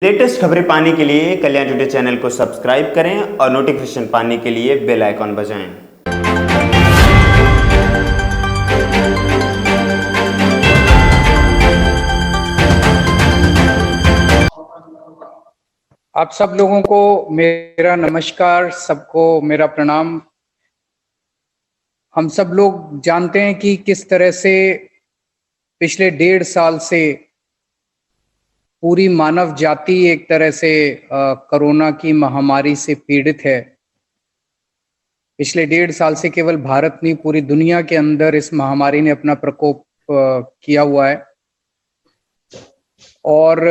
Latest खबरें पाने के लिए कल्याण टुडे चैनल को सब्सक्राइब करें और नोटिफिकेशन पाने के लिए बेल आइकॉन बजाएं। आप सब लोगों को मेरा नमस्कार, सबको मेरा प्रणाम। हम सब लोग जानते हैं कि किस तरह से पिछले 1.5 साल से पूरी मानव जाति एक तरह से कोरोना की महामारी से पीड़ित है। पिछले 1.5 साल से केवल भारत नहीं, पूरी दुनिया के अंदर इस महामारी ने अपना प्रकोप किया हुआ है। और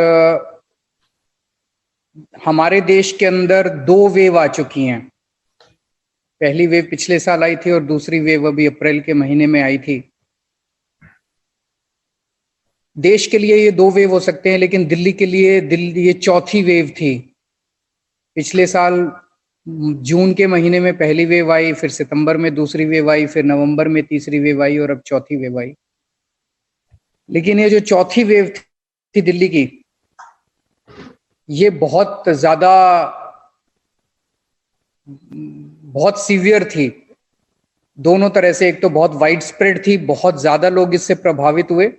हमारे देश के अंदर 2 वेव आ चुकी हैं। पहली वेव पिछले साल आई थी और दूसरी वेव अभी अप्रैल के महीने में आई थी। देश के लिए ये 2 वेव हो सकते हैं, लेकिन दिल्ली के लिए ये चौथी वेव थी। पिछले साल जून के महीने में पहली वेव आई, फिर सितंबर में दूसरी वेव आई, फिर नवंबर में तीसरी वेव आई और अब चौथी वेव आई। लेकिन ये जो चौथी वेव थी दिल्ली की, ये बहुत ज्यादा बहुत सीवियर थी दोनों तरह से। एक तो बहुत वाइड स्प्रेड थी, बहुत ज्यादा लोग इससे प्रभावित हुए।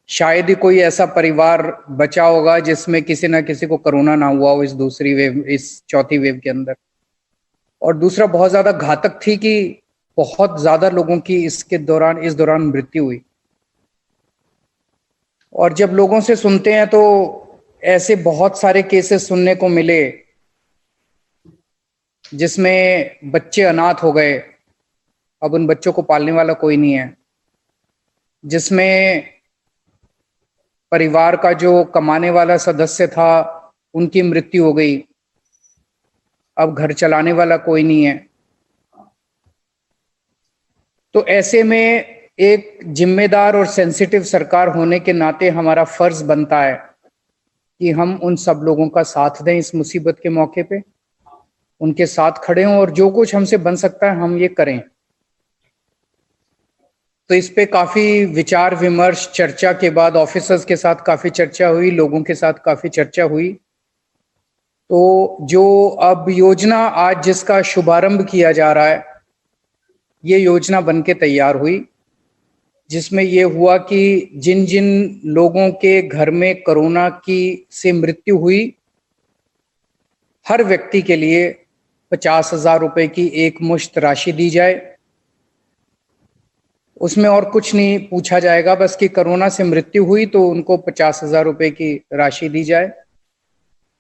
शायद ही कोई ऐसा परिवार बचा होगा जिसमें किसी ना किसी को कोरोना ना हुआ हो इस चौथी वेव के अंदर। और दूसरा बहुत ज्यादा घातक थी कि बहुत ज्यादा लोगों की इस दौरान मृत्यु हुई। और जब लोगों से सुनते हैं तो ऐसे बहुत सारे केसेस सुनने को मिले जिसमें बच्चे अनाथ हो गए, अब उन बच्चों को पालने वाला कोई नहीं है। जिसमें परिवार का जो कमाने वाला सदस्य था उनकी मृत्यु हो गई, अब घर चलाने वाला कोई नहीं है। तो ऐसे में एक जिम्मेदार और सेंसिटिव सरकार होने के नाते हमारा फर्ज बनता है कि हम उन सब लोगों का साथ दें इस मुसीबत के मौके पे, उनके साथ खड़े हों और जो कुछ हमसे बन सकता है हम ये करें। तो इस पे काफी विचार विमर्श चर्चा के बाद ऑफिसर्स के साथ काफी चर्चा हुई, लोगों के साथ काफी चर्चा हुई। तो जो अब योजना आज जिसका शुभारंभ किया जा रहा है, ये योजना बनके तैयार हुई, जिसमें ये हुआ कि जिन जिन लोगों के घर में कोरोना की से मृत्यु हुई, हर व्यक्ति के लिए 50,000 रुपए की एक मुश्त राशि दी जाए। उसमें और कुछ नहीं पूछा जाएगा, बस कि कोरोना से मृत्यु हुई तो उनको 50,000 रुपए की राशि दी जाए।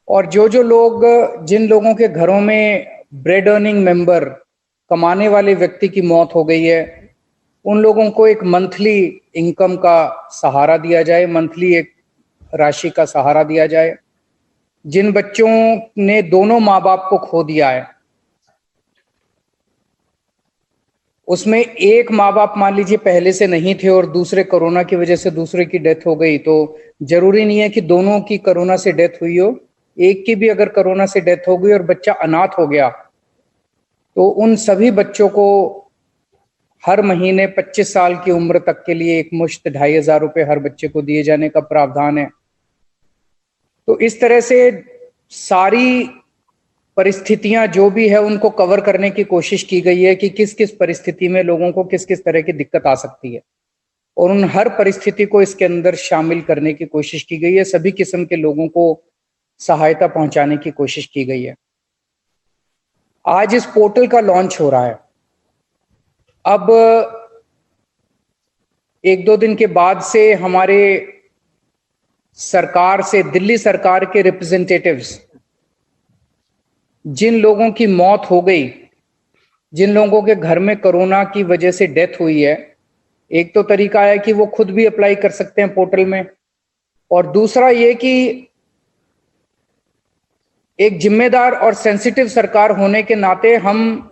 और जो लोग, जिन लोगों के घरों में ब्रेड अर्निंग मेंबर, कमाने वाले व्यक्ति की मौत हो गई है, उन लोगों को एक मंथली इनकम का सहारा दिया जाए, मंथली एक राशि का सहारा दिया जाए। जिन बच्चों ने दोनों माँ बाप को खो दिया है, उसमें एक माँ बाप मान लीजिए पहले से नहीं थे और दूसरे कोरोना की वजह से दूसरे की डेथ हो गई, तो जरूरी नहीं है कि दोनों की कोरोना से डेथ हुई हो। एक की भी अगर कोरोना से डेथ हो गई और बच्चा अनाथ हो गया, तो उन सभी बच्चों को हर महीने 25 साल की उम्र तक के लिए एक मुश्त 2,500 रुपए हर बच्चे को दिए जाने का प्रावधान है। तो इस तरह से सारी परिस्थितियां जो भी है उनको कवर करने की कोशिश की गई है कि किस किस परिस्थिति में लोगों को किस किस तरह की दिक्कत आ सकती है, और उन हर परिस्थिति को इसके अंदर शामिल करने की कोशिश की गई है। सभी किस्म के लोगों को सहायता पहुंचाने की कोशिश की गई है। आज इस पोर्टल का लॉन्च हो रहा है। अब 1-2 दिन के बाद से हमारे सरकार से, दिल्ली सरकार के रिप्रेजेंटेटिव्स, जिन लोगों की मौत हो गई, जिन लोगों के घर में कोरोना की वजह से डेथ हुई है, एक तो तरीका है कि वो खुद भी अप्लाई कर सकते हैं पोर्टल में, और दूसरा ये कि एक जिम्मेदार और सेंसिटिव सरकार होने के नाते हम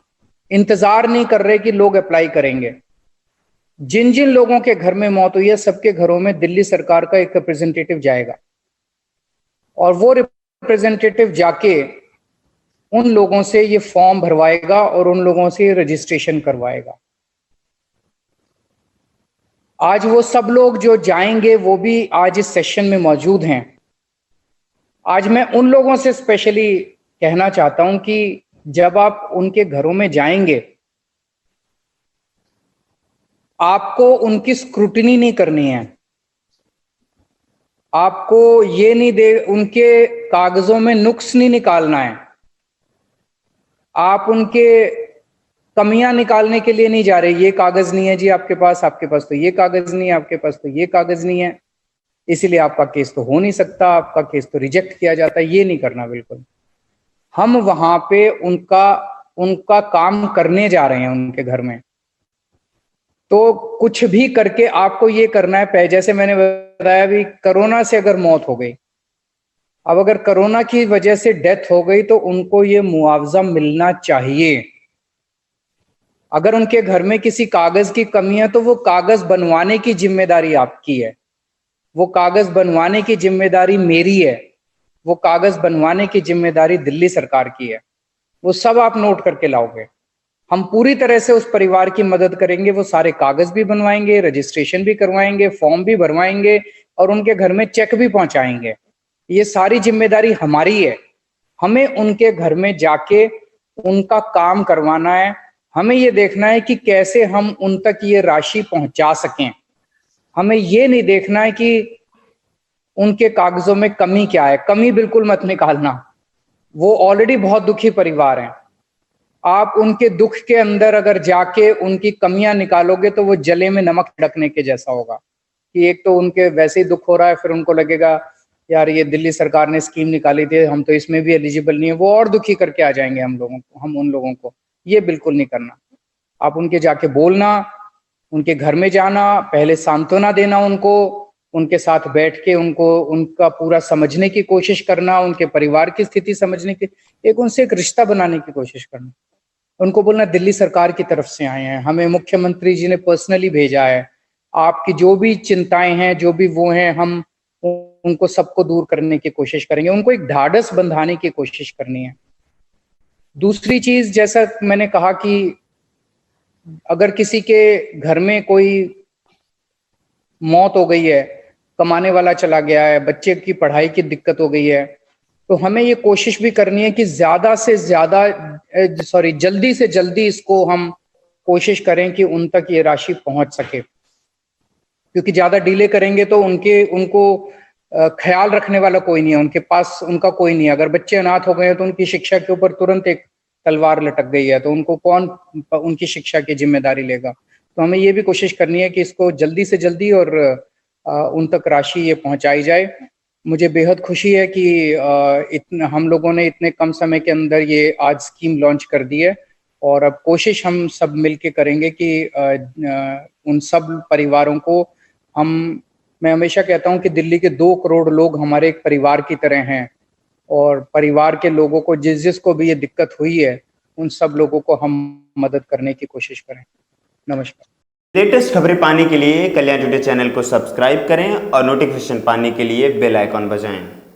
इंतजार नहीं कर रहे कि लोग अप्लाई करेंगे। जिन जिन लोगों के घर में मौत हुई है, सबके घरों में दिल्ली सरकार का एक रिप्रेजेंटेटिव जाएगा और वो रिप्रेजेंटेटिव जाके उन लोगों से ये फॉर्म भरवाएगा और उन लोगों से रजिस्ट्रेशन करवाएगा। आज वो सब लोग जो जाएंगे वो भी आज इस सेशन में मौजूद हैं। आज मैं उन लोगों से स्पेशली कहना चाहता हूं कि जब आप उनके घरों में जाएंगे, आपको उनकी स्क्रूटिनी नहीं करनी है। आपको ये नहीं दे उनके कागजों में नुक्स नहीं निकालना है। आप उनके कमियां निकालने के लिए नहीं जा रहे, ये कागज नहीं है जी आपके पास तो ये कागज नहीं है, आपके पास तो ये कागज नहीं है, इसीलिए आपका केस तो हो नहीं सकता, आपका केस तो रिजेक्ट किया जाता है। ये नहीं करना बिल्कुल। हम वहां पे उनका काम करने जा रहे हैं उनके घर में, तो कुछ भी करके आपको ये करना है। जैसे मैंने बताया भी, कोरोना से अगर मौत हो गई, अब अगर कोरोना की वजह से डेथ हो गई तो उनको ये मुआवजा मिलना चाहिए। अगर उनके घर में किसी कागज की कमी है तो वो कागज बनवाने की जिम्मेदारी आपकी है, वो कागज बनवाने की जिम्मेदारी मेरी है, वो कागज बनवाने की जिम्मेदारी दिल्ली सरकार की है। वो सब आप नोट करके लाओगे। हम पूरी तरह से उस परिवार की मदद करेंगे। वो सारे कागज भी बनवाएंगे, रजिस्ट्रेशन भी करवाएंगे, फॉर्म भी भरवाएंगे और उनके घर में चेक भी पहुंचाएंगे। ये सारी जिम्मेदारी हमारी है। हमें उनके घर में जाके उनका काम करवाना है। हमें ये देखना है कि कैसे हम उन तक ये राशि पहुंचा सकें। हमें ये नहीं देखना है कि उनके कागजों में कमी क्या है। कमी बिल्कुल मत निकालना। वो ऑलरेडी बहुत दुखी परिवार हैं। आप उनके दुख के अंदर अगर जाके उनकी कमियां निकालोगे तो वो जले में नमक छिड़कने के जैसा होगा कि एक तो उनके वैसे ही दुख हो रहा है, फिर उनको लगेगा यार ये दिल्ली सरकार ने स्कीम निकाली थी, हम तो इसमें भी एलिजिबल नहीं है। वो और दुखी करके आ जाएंगे हम उन लोगों को। ये बिल्कुल नहीं करना। आप उनके जाके बोलना, उनके घर में जाना, पहले सांत्वना देना उनको, उनके साथ बैठ के उनको उनका पूरा समझने की कोशिश करना, उनके परिवार की स्थिति समझने की, उनसे एक रिश्ता बनाने की कोशिश करना। उनको बोलना दिल्ली सरकार की तरफ से आए हैं, हमें मुख्यमंत्री जी ने पर्सनली भेजा है, आपकी जो भी चिंताएं हैं, जो भी वो हैं, हम उनको सबको दूर करने की कोशिश करेंगे। उनको एक ढाढ़स बंधाने की कोशिश करनी है। दूसरी चीज, जैसा मैंने कहा कि अगर किसी के घर में कोई मौत हो गई है, कमाने वाला चला गया है, बच्चे की पढ़ाई की दिक्कत हो गई है, तो हमें ये कोशिश भी करनी है कि ज्यादा से ज्यादा जल्दी से जल्दी इसको हम कोशिश करें कि उन तक ये राशि पहुंच सके। क्योंकि ज्यादा डिले करेंगे तो उनको ख्याल रखने वाला कोई नहीं है, उनके पास उनका कोई नहीं है। अगर बच्चे अनाथ हो गए हैं तो उनकी शिक्षा के ऊपर तुरंत एक तलवार लटक गई है, तो उनको कौन उनकी शिक्षा की जिम्मेदारी लेगा। तो हमें ये भी कोशिश करनी है कि इसको जल्दी से जल्दी और उन तक राशि ये पहुंचाई जाए। मुझे बेहद खुशी है कि हम लोगों ने इतने कम समय के अंदर ये आज स्कीम लॉन्च कर दी है, और अब कोशिश हम सब मिलके करेंगे कि उन सब परिवारों को मैं हमेशा कहता हूं कि दिल्ली के 2 करोड़ लोग हमारे एक परिवार की तरह हैं, और परिवार के लोगों को जिसको भी ये दिक्कत हुई है, उन सब लोगों को हम मदद करने की कोशिश करें। नमस्कार। लेटेस्ट खबरें पाने के लिए कल्याण टुडे चैनल को सब्सक्राइब करें और नोटिफिकेशन पाने के लिए बेल आइकॉन बजाएं।